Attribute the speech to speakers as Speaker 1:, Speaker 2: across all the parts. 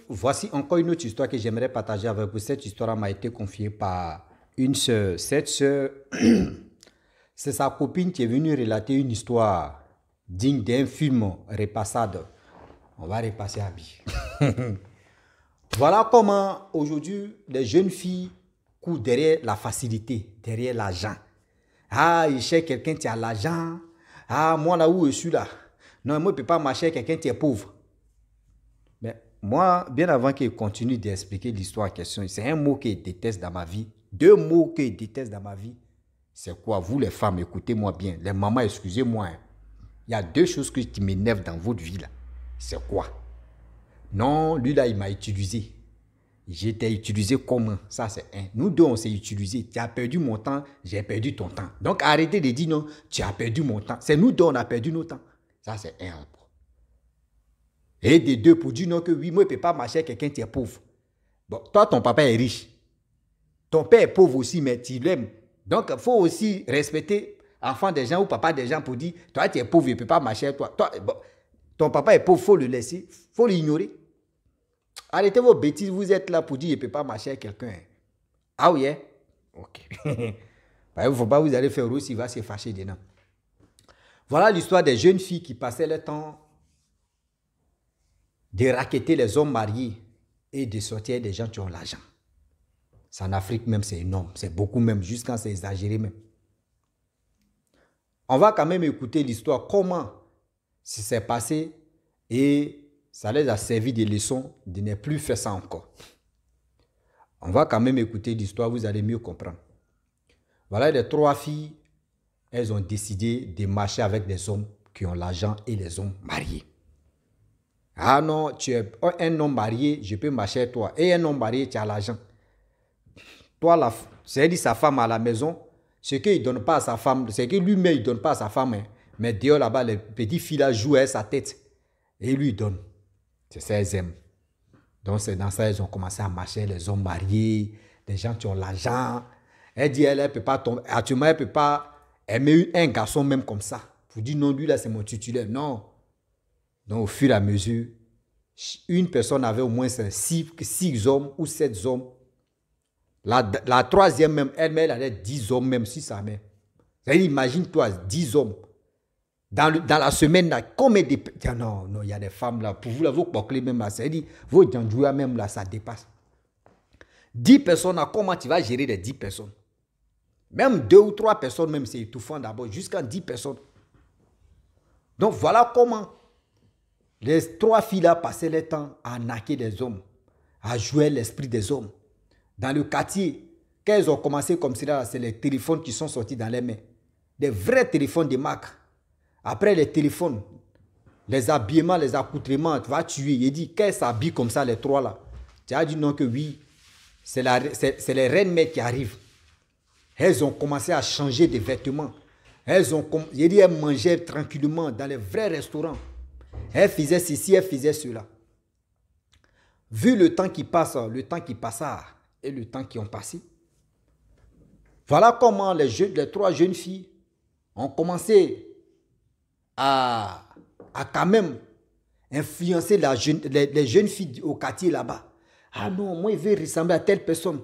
Speaker 1: voici encore une autre histoire que j'aimerais partager avec vous. Cette histoire m'a été confiée par une sœur. Cette sœur, c'est sa copine qui est venue relater une histoire digne d'un film repassade. On va repasser à vie. Voilà comment aujourd'hui les jeunes filles courent derrière la facilité, derrière l'argent. Ah, il cherche quelqu'un qui a l'argent. Ah, moi là où je suis là. Non, moi je ne peux pas marcher avec quelqu'un qui est pauvre. Mais moi, bien avant qu'il continue d'expliquer l'histoire en question, c'est un mot que je déteste dans ma vie. Deux mots que je déteste dans ma vie. C'est quoi? Vous les femmes, écoutez-moi bien. Les mamans, excusez-moi. Hein. Il y a deux choses qui m'énervent dans votre vie là. C'est quoi? Non, lui là, il m'a utilisé. J'étais utilisé comment? Ça, c'est un. Nous deux, on s'est utilisé. Tu as perdu mon temps, j'ai perdu ton temps. Donc, arrêtez de dire non, tu as perdu mon temps. C'est nous deux, on a perdu nos temps. Ça, c'est un rapport. Et des deux, pour dire non, que oui, moi, je ne peux pas marcher avec quelqu'un qui est pauvre. Bon, toi, ton papa est riche. Ton père est pauvre aussi, mais tu l'aimes. Donc, il faut aussi respecter l'enfant des gens ou papa des gens pour dire, toi, tu es pauvre, je ne peux pas marcher avec toi. Bon, ton papa est pauvre, il faut le laisser, il faut l'ignorer. Arrêtez vos bêtises, vous êtes là pour dire, je ne peux pas marcher avec quelqu'un. Ah oui, hein? Ok. Il ne faut pas vous allez faire aussi, il va se fâcher dedans. Voilà l'histoire des jeunes filles qui passaient le temps de racketter les hommes mariés et de sortir des gens qui ont l'argent. C'est en Afrique même, c'est énorme. C'est beaucoup même, jusqu'à c'est exagéré même. On va quand même écouter l'histoire, comment ça s'est passé et ça les a servi de leçon de ne plus faire ça encore. On va quand même écouter l'histoire, vous allez mieux comprendre. Voilà les trois filles, elles ont décidé de marcher avec des hommes qui ont l'argent et les hommes mariés. Ah non, tu es un homme marié, je peux marcher avec toi. Et un homme marié, tu as l'argent. Toi, c'est-à-dire sa femme à la maison, ce qu'il ne donne pas à sa femme, c'est que lui-même, il ne donne pas à sa femme. Hein. Mais dehors, là-bas, les petites filles là jouent avec sa tête. Et lui, il donne. C'est ça, elles aiment. Donc, c'est dans ça, elles ont commencé à marcher, les hommes mariés, les gens qui ont l'argent. Elle dit, elle ne peut pas tomber. Actuellement, elle ne peut pas aimer un garçon même comme ça. Vous dites, non, lui, là, c'est mon titulaire. Non. Donc, au fur et à mesure, une personne avait au moins 6 hommes ou 7 hommes. La troisième même, elle avait 10 hommes même, si ça met. Imagine-toi, 10 hommes. Dans la semaine, là, combien de... Non, il y a des femmes là, pour vous, là, vos bouclés même là, c'est-à-dire, vos djandjouas même là, ça dépasse. 10 personnes, là, comment tu vas gérer les 10 personnes? Même 2 ou 3 personnes, même, c'est étouffant d'abord, jusqu'à 10 personnes. Donc, voilà comment les 3 filles là passaient le temps à naquer des hommes, à jouer l'esprit des hommes. Dans le quartier, quand elles ont commencé comme cela, c'est les téléphones qui sont sortis dans les mains. Des vrais téléphones de marque. Après les téléphones, les habillements, les accoutrements, tu vas tuer. Il dit, qu'elles s'habillent comme ça, les 3 là. Tu as dit non que oui, c'est les reines mères qui arrivent. Elles ont commencé à changer de vêtements. Elles mangeaient tranquillement dans les vrais restaurants. Elles faisaient ceci, elles faisaient cela. Vu le temps qui passe, le temps qui passa et le temps qui ont passé, voilà comment les 3 jeunes filles ont commencé à quand même influencer les jeunes filles au quartier là-bas. Ah non, moi je veux ressembler à telle personne.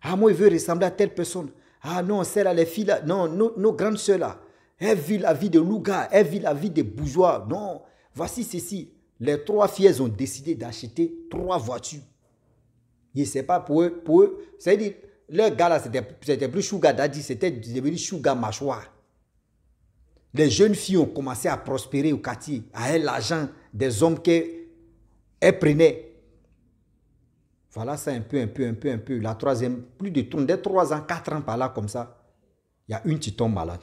Speaker 1: Ah moi je veux ressembler à telle personne. Ah non, celle-là, les filles là, non, nos grandes soeurs là, elles vivent la vie de louga, elles vivent la vie de bourgeois. Non, voici ceci. Les 3 filles, elles ont décidé d'acheter 3 voitures. Et c'est pas pour eux. C'est-à-dire, leur gars là, c'était plus sugar daddy, c'était devenu sugar mâchoire. Les jeunes filles ont commencé à prospérer au quartier, à avoir l'argent des hommes qu'elles prenaient. Voilà ça un peu. La troisième, plus de 3 ans, 4 ans par là comme ça, il y a une qui tombe malade.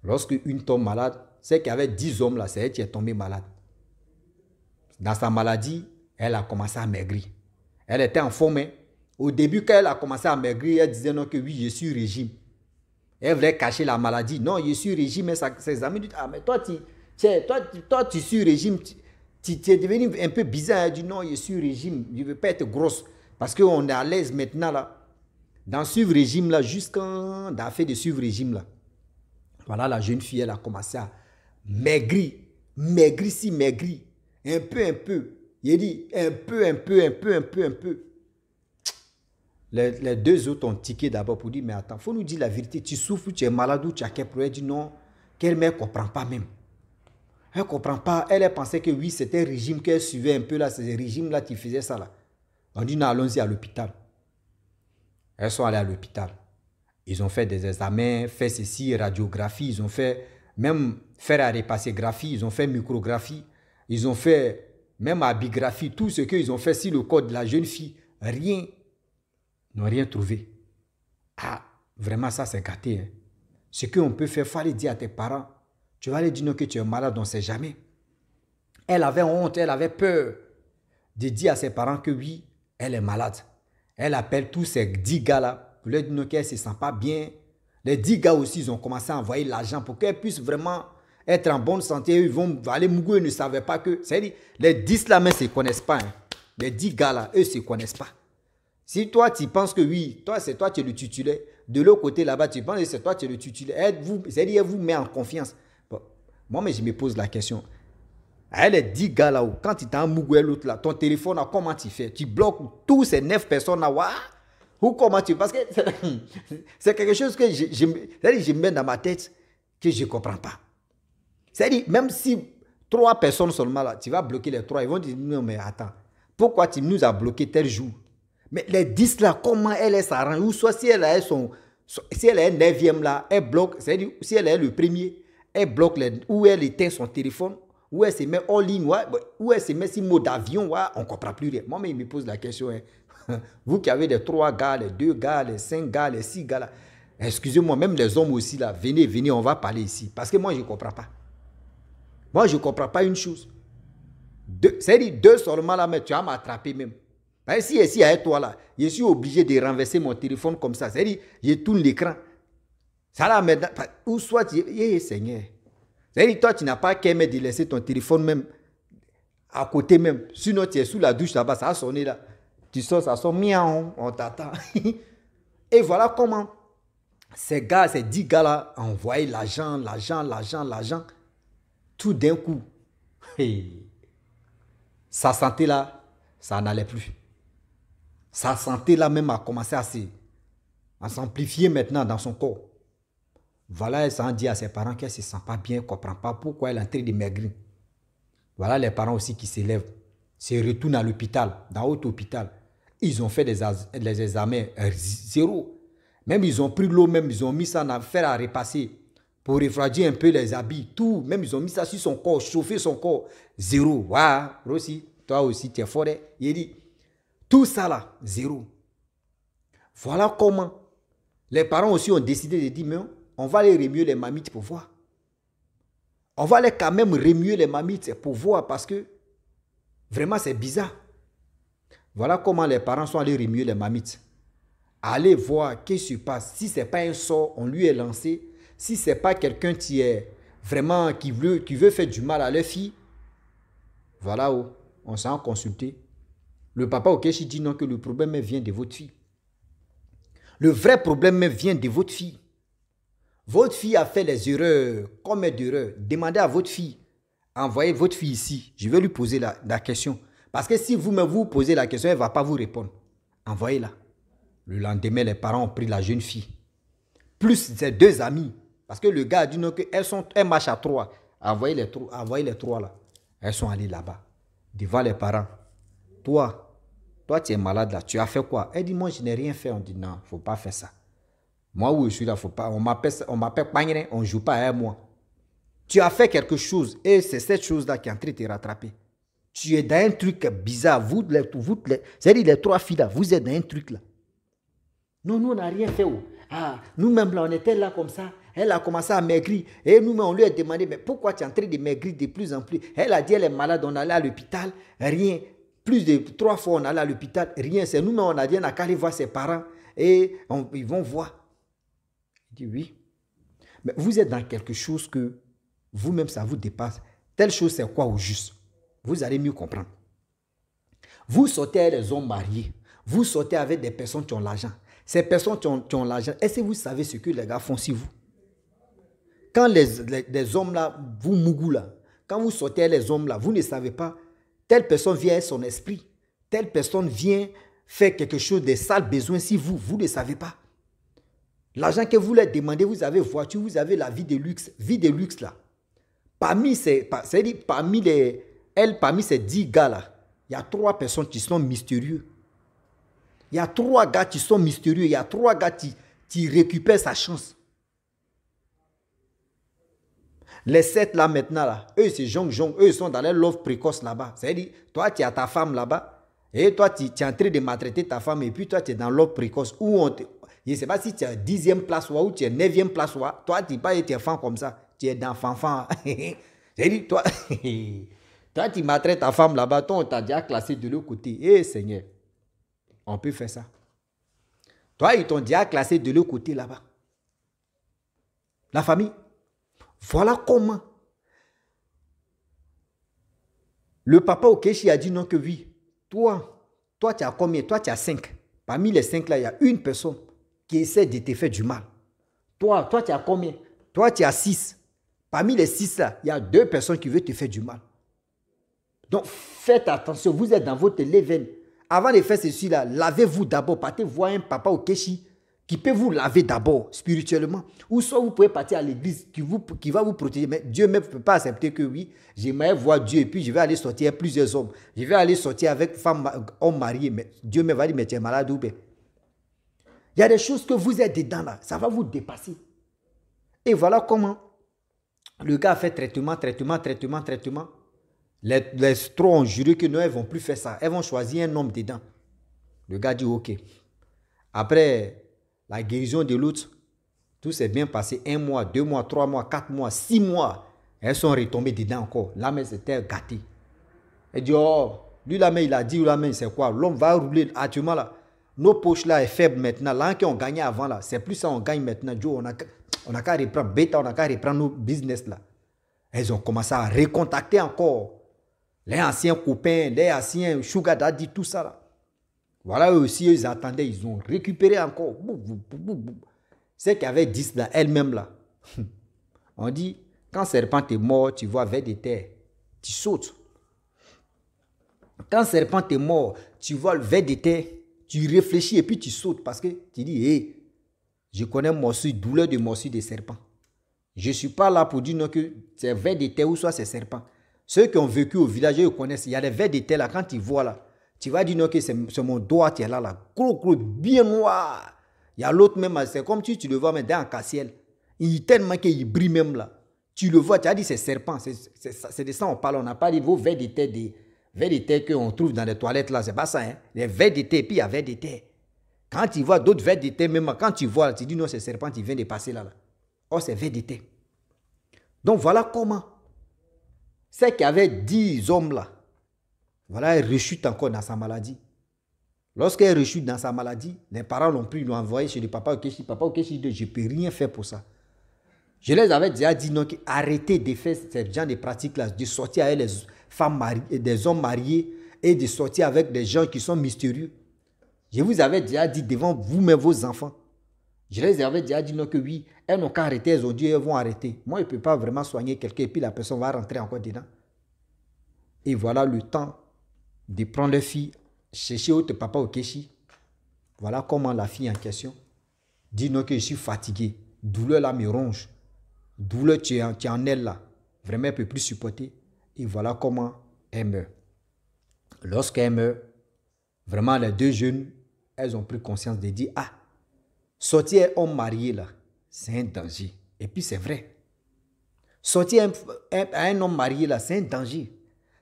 Speaker 1: Lorsque une tombe malade, c'est qu'il y avait 10 hommes là, c'est elle qui est tombée malade. Dans sa maladie, elle a commencé à maigrir. Elle était en forme. Hein. Au début, quand elle a commencé à maigrir, elle disait non que oui, je suis régime. Elle voulait cacher la maladie. Non, je suis régime. Mais ses amis disent, ah mais toi, tu suis régime. Tu es devenu un peu bizarre. Elle dit non, je suis régime. Je ne veux pas être grosse. Parce qu'on est à l'aise maintenant là. Dans suivre régime là, jusqu'à dans fait de suivre régime là. Voilà, la jeune fille, elle a commencé à maigrir. Maigrir. Un peu. Il dit un peu. Les deux autres ont tiqué d'abord pour dire, mais attends, il faut nous dire la vérité. Tu souffres, tu es malade ou tu as quel problème? Elle dit non, qu'elle ne comprend pas même. Elle ne comprend pas. Elle pensait que oui, c'était un régime qu'elle suivait un peu là. C'est le régime là qui faisait ça là. On dit non, allons-y à l'hôpital. Elles sont allées à l'hôpital. Ils ont fait des examens, fait ceci, radiographie. Ils ont fait même fer à repasser graphie. Ils ont fait micrographie. Ils ont fait même abigraphie. Tout ce qu'ils ont fait sur le corps de la jeune fille. Rien. Ils n'ont rien trouvé. Ah, vraiment ça c'est gâté. Hein. Ce qu'on peut faire, il faut aller dire à tes parents. Tu vas aller dire non que tu es malade, on ne sait jamais. Elle avait honte, elle avait peur de dire à ses parents que oui, elle est malade. Elle appelle tous ces 10 gars-là pour leur dire non qu'elle ne se sent pas bien. Les 10 gars aussi, ils ont commencé à envoyer l'argent pour qu'elle puisse vraiment être en bonne santé. Ils vont aller mourir, ils ne savaient pas que... C'est-à-dire, les 10 là, mais ils ne se connaissent pas. Hein. Les 10 gars là, eux, ne se connaissent pas. Si toi, tu penses que oui, toi, c'est toi qui es le titulaire. De l'autre côté là-bas, tu penses que c'est toi qui es le titulaire. C'est-à-dire, elle vous met en confiance. Bon, moi, mais je me pose la question. Elle est 10 gars là, quand tu t'en mougoué l'autre là, ton téléphone là, comment tu fais? Tu bloques tous ces 9 personnes là, ou comment tu... Parce que c'est quelque chose que je mets dans ma tête que je ne comprends pas. C'est-à-dire, même si 3 personnes seulement là, tu vas bloquer les 3, ils vont dire, non mais attends, pourquoi tu nous as bloqué tel jour? Mais les 10 là, comment elle s'arrange? Ou soit si elle a si elle est 9e là, elle bloque, c'est-à-dire si elle est le premier, elle bloque ou elle éteint son téléphone, ou elle se met en ligne, ou elle se met sur mode avion, on ne comprend plus rien. Moi, mais il me pose la question, hein. Vous qui avez les 3 gars, les 2 gars, les 5 gars, les 6 gars là, excusez-moi, même les hommes aussi là, venez, on va parler ici. Parce que moi, je ne comprends pas. Moi, je ne comprends pas une chose. C'est-à-dire 2 seulement là, mais tu vas m'attraper même. Si ici avec toi là, je suis obligé de renverser mon téléphone comme ça. C'est-à-dire, je tourne l'écran. Ça là maintenant, ou soit Seigneur. C'est-à-dire, toi, tu n'as pas qu'à me laisser ton téléphone même à côté même. Sinon, tu es sous la douche là-bas, ça a sonné là. Tu sors, ça sonne miaou, on t'attend. Et voilà comment ces 10 gars-là envoyaient l'argent. Tout d'un coup, sa santé là, ça n'allait plus. Sa santé là même a commencé à s'amplifier maintenant dans son corps. Voilà, elle s'en dit à ses parents qu'elle ne se sent pas bien, ne comprend pas pourquoi elle est en train de maigrir. Voilà les parents aussi qui s'élèvent, se retournent à l'hôpital, dans l'autre hôpital. Ils ont fait les examens zéro. Même ils ont pris l'eau, même ils ont mis ça en fer à repasser pour refroidir un peu les habits, tout. Même ils ont mis ça sur son corps, chauffer son corps. Zéro. Waouh, Rossi, toi aussi tu es fort. Il dit, tout ça là, zéro. Voilà comment les parents aussi ont décidé de dire, mais on va aller remuer les mammites pour voir. On va aller quand même remuer les mammites pour voir parce que vraiment c'est bizarre. Voilà comment les parents sont allés remuer les mammites. Allez voir qu'est-ce qui se passe. Si ce n'est pas un sort, on lui est lancé. Si ce n'est pas quelqu'un qui est vraiment qui veut faire du mal à leur fille, voilà où on s'en consulté. Le papa Okechi dit non, que le problème vient de votre fille. Le vrai problème vient de votre fille. Votre fille a fait les erreurs. Combien d'erreurs? Demandez à votre fille. Envoyez votre fille ici. Je vais lui poser la question. Parce que si vous-même vous posez la question, elle ne va pas vous répondre. Envoyez-la. Le lendemain, les parents ont pris la jeune fille. Plus ses 2 amis. Parce que le gars a dit non, qu'elles marchent à 3. Envoyez les 3 là. Elles sont allées là-bas. Devant les parents. Toi, tu es malade là. Tu as fait quoi? Elle dit, moi, je n'ai rien fait. On dit, non, il ne faut pas faire ça. Moi, où je suis là, faut pas. On m'appelle Pagné, on ne joue pas avec moi. Tu as fait quelque chose et c'est cette chose-là qui est en train de te rattraper. Tu es dans un truc bizarre. C'est-à-dire les 3 filles là, vous êtes dans un truc là. Non, nous, on n'a rien fait. Nous-mêmes là, on était là comme ça. Elle a commencé à maigrir. Et nous-mêmes, on lui a demandé, mais pourquoi tu es en train de maigrir de plus en plus? Elle a dit, elle est malade, on allait à l'hôpital, rien. Plus de 3 fois, on allait à l'hôpital, rien. C'est nous-mêmes, on a dit, on n'a qu'à aller voir ses parents et ils vont voir. Il dit, oui. Mais vous êtes dans quelque chose que vous-même, ça vous dépasse. Telle chose, c'est quoi au juste? Vous allez mieux comprendre. Vous sortez avec les hommes mariés. Vous sortez avec des personnes qui ont l'argent. Ces personnes qui ont l'argent, est-ce que vous savez ce que les gars font sur vous? Quand les hommes là, vous mougou là, quand vous sortez avec les hommes là, vous ne savez pas Telle personne vient son esprit. Telle personne vient faire quelque chose de sales besoins si vous ne savez pas. L'argent que vous leur demandez, vous avez voiture, vous avez la vie de luxe là. Parmi ces 10 gars là, il y a 3 personnes qui sont mystérieux. Il y a 3 gars qui sont mystérieux. Il y a 3 gars qui récupèrent sa chance. Les 7 là maintenant, là, eux c'est jong, eux ils sont dans leur love précoce là-bas. C'est-à-dire, toi tu as ta femme là-bas, et toi tu es en train de maltraiter ta femme, et puis toi tu es dans love précoce. Je ne sais pas si tu es à 10e place ou tu es 9e place, toi tu n'es pas été femme comme ça, tu es dans fanfan. C'est-à-dire, toi tu maltraites ta femme là-bas, toi on t'a déjà classé de l'autre côté. Eh Seigneur, on peut faire ça. Toi ils t'ont déjà classé de l'autre côté là-bas. La famille. Voilà comment le papa Okechi a dit non que oui. Toi tu as combien? Toi tu as 5. Parmi les 5 là, il y a une personne qui essaie de te faire du mal. Toi tu as combien? Toi tu as 6. Parmi les 6 là, il y a 2 personnes qui veulent te faire du mal. Donc faites attention, vous êtes dans votre level. Avant de faire ceci là, lavez-vous d'abord. Partez voir un papa Okechi qui peut vous laver d'abord spirituellement, ou soit vous pouvez partir à l'église qui va vous protéger. Mais Dieu ne peut pas accepter que oui, j'aimerais voir Dieu et puis je vais aller sortir avec plusieurs hommes. Je vais aller sortir avec femmes, hommes mariés. Mais Dieu me va dire, mais tu es malade ou bien? Il y a des choses que vous êtes dedans là, ça va vous dépasser. Et voilà comment le gars a fait traitement. Les 3 ont juré que non, elles ne vont plus faire ça. Elles vont choisir un homme dedans. Le gars dit ok. Après la guérison de l'autre, tout s'est bien passé. 1 mois, 2 mois, 3 mois, 4 mois, 6 mois. Elles sont retombées dedans encore. La main s'était gâtée. Elle dit, oh, lui la main, il a dit, la main, c'est quoi? L'homme va rouler actuellement là. Nos poches là est faible maintenant. Là, qu'on gagnait avant là, c'est plus ça on gagne maintenant. Joe, on a qu'à reprendre bêta, on a qu'à reprendre nos business là. Elles ont commencé à recontacter encore les anciens copains, les anciens sugar daddy, tout ça là. Voilà, eux aussi, ils attendaient, ils ont récupéré encore. C'est qu'il y avait 10 là, elle-même là. On dit, quand serpent est mort, tu vois vers des terres, tu sautes. Quand serpent est mort, tu vois vers des terres, tu réfléchis et puis tu sautes parce que tu dis, hé, je connais morsure, douleur de morsure des serpents. Je ne suis pas là pour dire non que c'est vers des terres ou soit c'est serpent. Ceux qui ont vécu au village, ils connaissent. Il y a des vers des terres là, quand tu vois là, tu vas dire non que c'est mon doigt qui est là, gros, bien noir. Il y a l'autre même, c'est comme si tu le vois mais dans un cassiel. Il tellement qu'il brille même là. Tu le vois, tu as dit c'est serpent, c'est de ça on parle. On n'a pas dit vos vers des terres qu'on trouve dans les toilettes là, c'est pas ça. Hein? Les vers des terres, puis il y a vers des terres. Quand tu vois d'autres vers des terres, même quand tu vois, tu dis non c'est serpent, tu viens de passer là. Oh c'est vers des terres. Donc voilà comment. C'est qu'il y avait 10 hommes là. Voilà, elle rechute encore dans sa maladie. Lorsqu'elle rechute dans sa maladie, les parents l'ont pris, l'ont envoyé chez le papa Okechi. Papa Okechi dit, je ne peux rien faire pour ça. Je les avais déjà dit, non, arrêtez de faire ce genre de pratiques-là, de sortir avec les femmes mariées, des hommes mariés et de sortir avec des gens qui sont mystérieux. Je vous avais déjà dit devant vous-même, vos enfants. Je les avais déjà dit, non, que oui, elles n'ont qu'à arrêter, elles ont dit, elles vont arrêter. Moi, je ne peux pas vraiment soigner quelqu'un et puis la personne va rentrer encore dedans. Et voilà le temps de prendre leur fille, chercher autre papa Okechi. Voilà comment la fille en question dit non que je suis fatigué. Douleur là me ronge. Douleur tu es en elle là. Vraiment elle ne peut plus supporter. Et voilà comment elle meurt. Lorsqu'elle meurt, vraiment les 2 jeunes, elles ont pris conscience de dire, ah, sortir un homme marié là, c'est un danger. Et puis c'est vrai. Sortir un homme marié là, c'est un danger.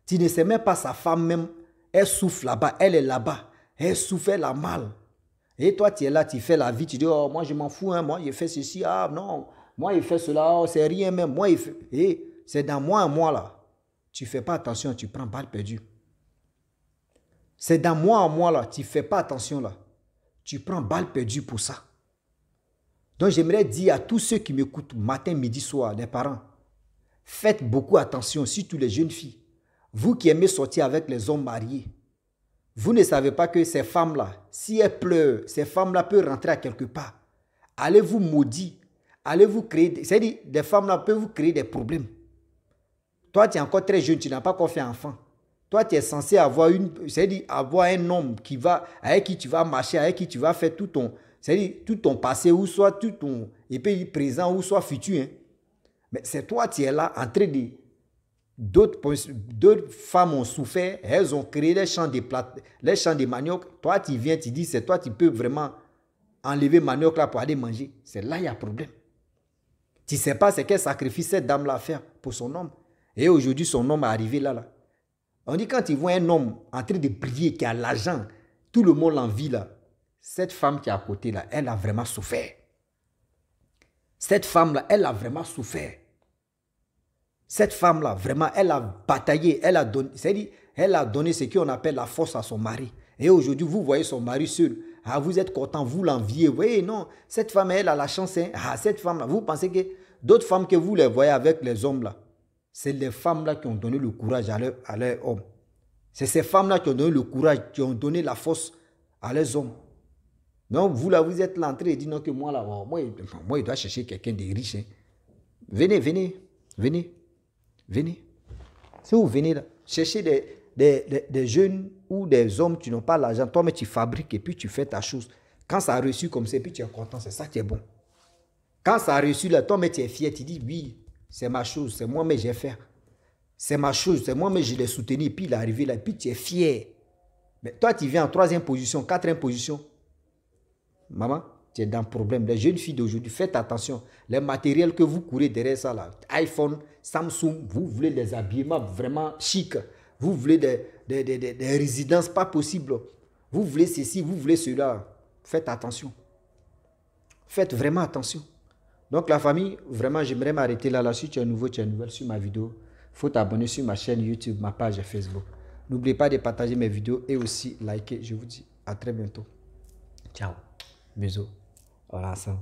Speaker 1: Tu ne sais même pas sa femme même. Elle souffre là-bas, elle est là-bas. Elle souffre, elle a mal. Et toi, tu es là, tu fais la vie, tu dis, oh, moi, je m'en fous, hein, moi, je fais ceci, ah, non, moi, il fait cela, oh, c'est rien même, moi, il fait... Et c'est dans moi, là. Tu ne fais pas attention, tu prends balle perdue. C'est dans moi, là, tu ne fais pas attention, là. Tu prends balle perdue pour ça. Donc, j'aimerais dire à tous ceux qui m'écoutent, matin, midi, soir, les parents, faites beaucoup attention, surtout les jeunes filles. Vous qui aimez sortir avec les hommes mariés, vous ne savez pas que ces femmes-là, si elles pleurent, ces femmes-là peuvent rentrer à quelque part. Allez vous maudire, allez vous créer, c'est-à-dire des femmes-là peuvent vous créer des problèmes. Toi, tu es encore très jeune, tu n'as pas encore fait enfant. Toi, tu es censé avoir c'est-à-dire avoir un homme avec qui tu vas marcher, avec qui tu vas faire c'est-à-dire tout ton passé, ou soit tout ton pays présent, ou soit futur. Hein. Mais c'est toi, tu es là en train de... D'autres femmes ont souffert, elles ont créé les champs de manioc. Toi, tu viens, tu dis, c'est toi, tu peux vraiment enlever manioc là pour aller manger. C'est là, il y a problème. Tu ne sais pas c'est quel sacrifice cette dame-là a fait pour son homme. Et aujourd'hui, son homme est arrivé là. On dit quand ils voient un homme en train de briller, qui a l'argent, tout le monde l'envie là. Cette femme qui est à côté là, elle a vraiment souffert. Cette femme là, elle a vraiment souffert. Cette femme là, vraiment, elle a bataillé, elle a donné, c'est-à-dire, elle a donné ce qu'on appelle la force à son mari. Et aujourd'hui, vous voyez son mari seul. Ah, vous êtes content, vous l'enviez. Vous voyez, non, cette femme, elle a la chance. Hein. Ah, cette femme là, vous pensez que d'autres femmes que vous les voyez avec les hommes là, c'est les femmes là qui ont donné le courage à leurs hommes. C'est ces femmes là qui ont donné le courage, qui ont donné la force à leurs hommes. Donc vous là, vous êtes là en train de dire non que moi là, moi je dois chercher quelqu'un de riche. Hein. Venez. Si vous venez là, chercher des jeunes ou des hommes qui n'ont pas l'argent, toi mais tu fabriques et puis tu fais ta chose. Quand ça a reçu comme ça, puis tu es content, c'est ça qui est bon. Quand ça a reçu là, toi mais tu es fier, tu dis oui, c'est ma chose, c'est moi mais j'ai fait. C'est ma chose, c'est moi mais je l'ai soutenu, puis il est arrivé là, puis tu es fier. Mais toi tu viens en 3e position, 4e position. Maman, tu es dans le problème. Les jeunes filles d'aujourd'hui, faites attention. Les matériels que vous courez derrière ça, là, iPhone, Samsung, vous voulez des habillements vraiment chics. Vous voulez des résidences pas possibles. Vous voulez ceci, vous voulez cela. Faites attention. Faites vraiment attention. Donc la famille, vraiment, j'aimerais m'arrêter là. Si tu es nouveau, tu es nouvelle sur ma vidéo, il faut t'abonner sur ma chaîne YouTube, ma page Facebook. N'oubliez pas de partager mes vidéos et aussi liker. Je vous dis à très bientôt. Ciao. Bisous. Voilà ça.